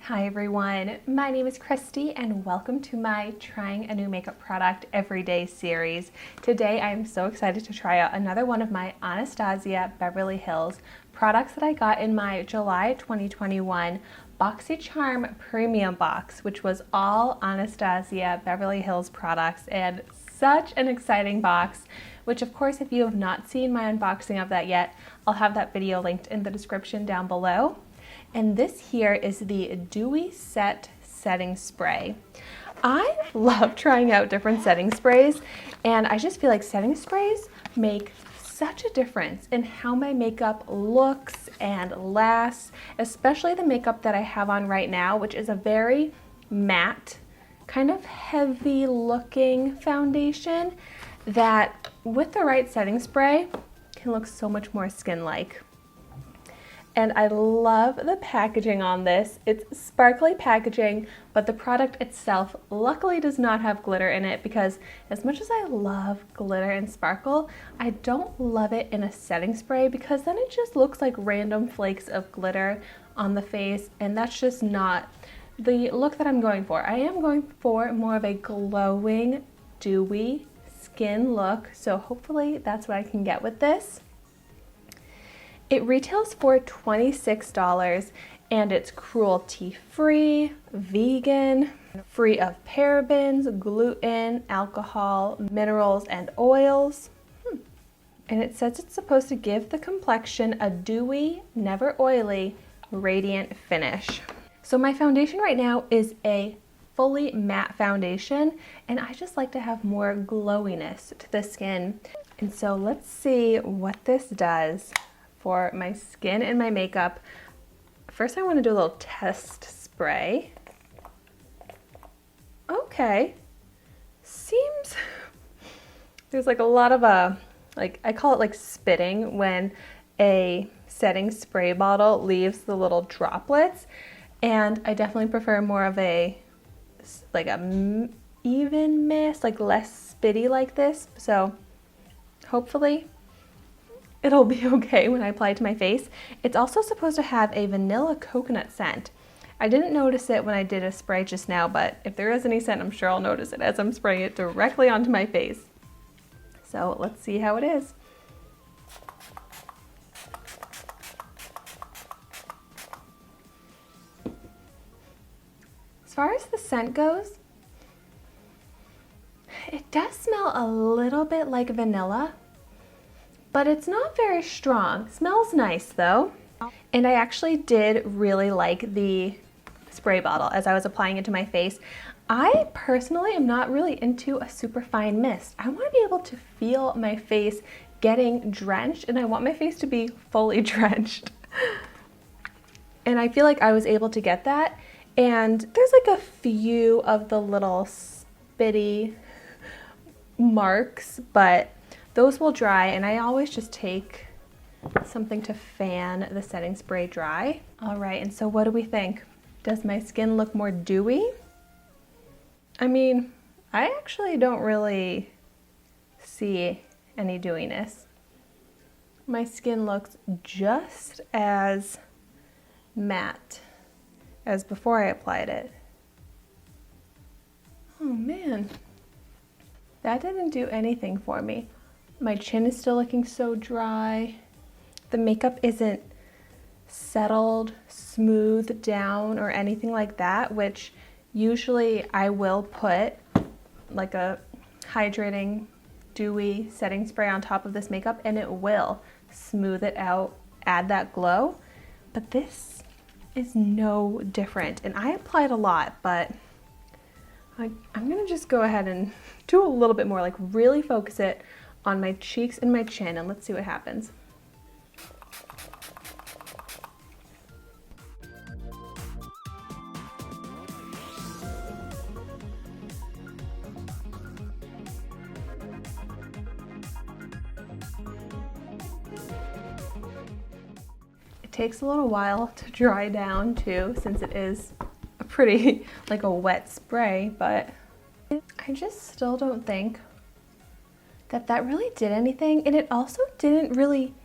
Hi everyone, my name is Christy and welcome to my Trying a New Makeup Product Everyday series. Today I am so excited to try out another one of my Anastasia Beverly Hills products that I got in my July 2021 Boxycharm Premium Box, which was all Anastasia Beverly Hills products, and such an exciting box, which of course if you have not seen my unboxing of that yet, I'll have that video linked in the description down below. And this here is the Dewy Set Setting Spray. I love trying out different setting sprays, and I just feel like setting sprays make such a difference in how my makeup looks and lasts, especially the makeup that I have on right now, which is a very matte, kind of heavy looking foundation that with the right setting spray can look so much more skin-like. And I love the packaging on this. It's sparkly packaging, but the product itself luckily does not have glitter in it, because as much as I love glitter and sparkle, I don't love it in a setting spray because then it just looks like random flakes of glitter on the face, and that's just not the look that I'm going for. I am going for more of a glowing, dewy skin look, so hopefully that's what I can get with this. It retails for $26 and it's cruelty-free, vegan, free of parabens, gluten, alcohol, minerals, and oils. And it says it's supposed to give the complexion a dewy, never oily, radiant finish. So my foundation right now is a fully matte foundation, and I just like to have more glowiness to the skin. And so let's see what this does for my skin and my makeup. First I want to do a little test spray. Okay, seems there's like a lot of like I call it like spitting when a setting spray bottle leaves the little droplets, and I definitely prefer more of a like a even mist, like less spitty like this, so hopefully it'll be okay when I apply it to my face. It's also supposed to have a vanilla coconut scent. I didn't notice it when I did a spray just now, but if there is any scent, I'm sure I'll notice it as I'm spraying it directly onto my face. So let's see how it is. As far as the scent goes, it does smell a little bit like vanilla, but it's not very strong. Smells nice though. And I actually did really like the spray bottle as I was applying it to my face. I personally am not really into a super fine mist. I want to be able to feel my face getting drenched, and I want my face to be fully drenched. And I feel like I was able to get that. And there's like a few of the little spitty marks, but those will dry, and I always just take something to fan the setting spray dry. All right, and so what do we think? Does my skin look more dewy? I mean, I actually don't really see any dewiness. My skin looks just as matte as before I applied it. Oh man, that didn't do anything for me. My chin is still looking so dry. The makeup isn't settled, smoothed down, or anything like that, which usually I will put like a hydrating, dewy setting spray on top of this makeup, and it will smooth it out, add that glow. But this is no different. And I applied a lot, but I'm gonna just go ahead and do a little bit more, like really focus it on my cheeks and my chin, and let's see what happens. It takes a little while to dry down too, since it is a pretty like a wet spray, but I just still don't think that really did anything, and it also didn't really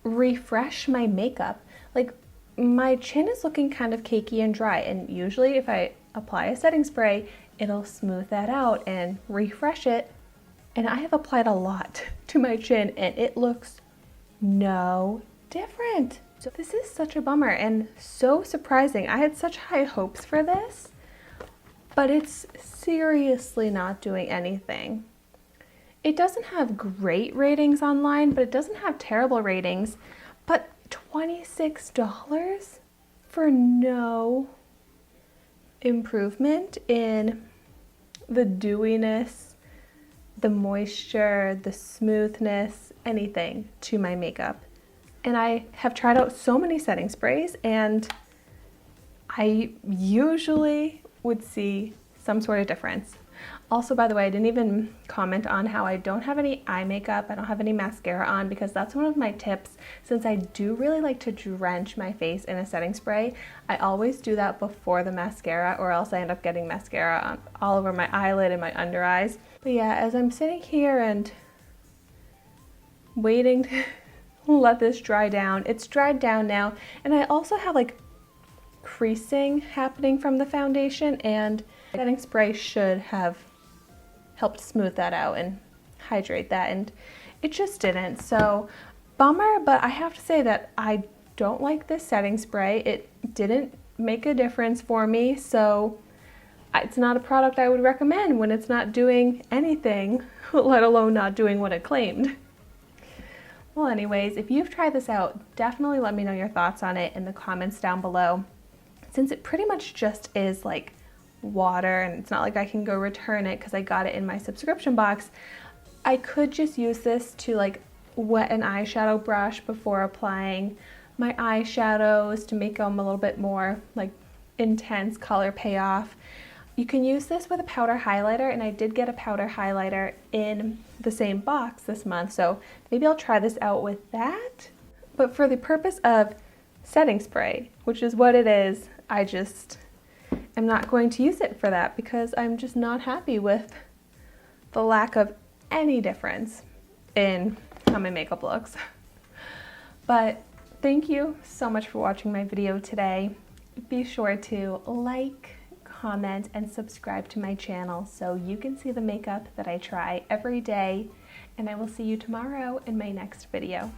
refresh my makeup. Like my chin is looking kind of cakey and dry, and usually if I apply a setting spray, it'll smooth that out and refresh it. And I have applied a lot to my chin and it looks no different. So this is such a bummer and so surprising. I had such high hopes for this, but it's seriously not doing anything. It doesn't have great ratings online, but it doesn't have terrible ratings. But $26 for no improvement in the dewiness, the moisture, the smoothness, anything to my makeup. And I have tried out so many setting sprays, and I usually would see some sort of difference. Also, by the way, I didn't even comment on how I don't have any eye makeup. I don't have any mascara on, because that's one of my tips. Since I do really like to drench my face in a setting spray, I always do that before the mascara, or else I end up getting mascara all over my eyelid and my under eyes. But yeah, as I'm sitting here and waiting to let this dry down, it's dried down now. And I also have like creasing happening from the foundation, and setting spray should have helped smooth that out and hydrate that, and it just didn't. So bummer, but I have to say that I don't like this setting spray. It didn't make a difference for me, so it's not a product I would recommend when it's not doing anything, let alone not doing what it claimed. Well, anyways, if you've tried this out, definitely let me know your thoughts on it in the comments down below. Since it pretty much just is like water, and it's not like I can go return it because I got it in my subscription box, I could just use this to like wet an eyeshadow brush before applying my eyeshadows to make them a little bit more like intense color payoff. You can use this with a powder highlighter, and I did get a powder highlighter in the same box this month, so maybe I'll try this out with that. But for the purpose of setting spray, which is what it is, I just am not going to use it for that, because I'm just not happy with the lack of any difference in how my makeup looks. But thank you so much for watching my video today. Be sure to like, comment, and subscribe to my channel so you can see the makeup that I try every day, and I will see you tomorrow in my next video.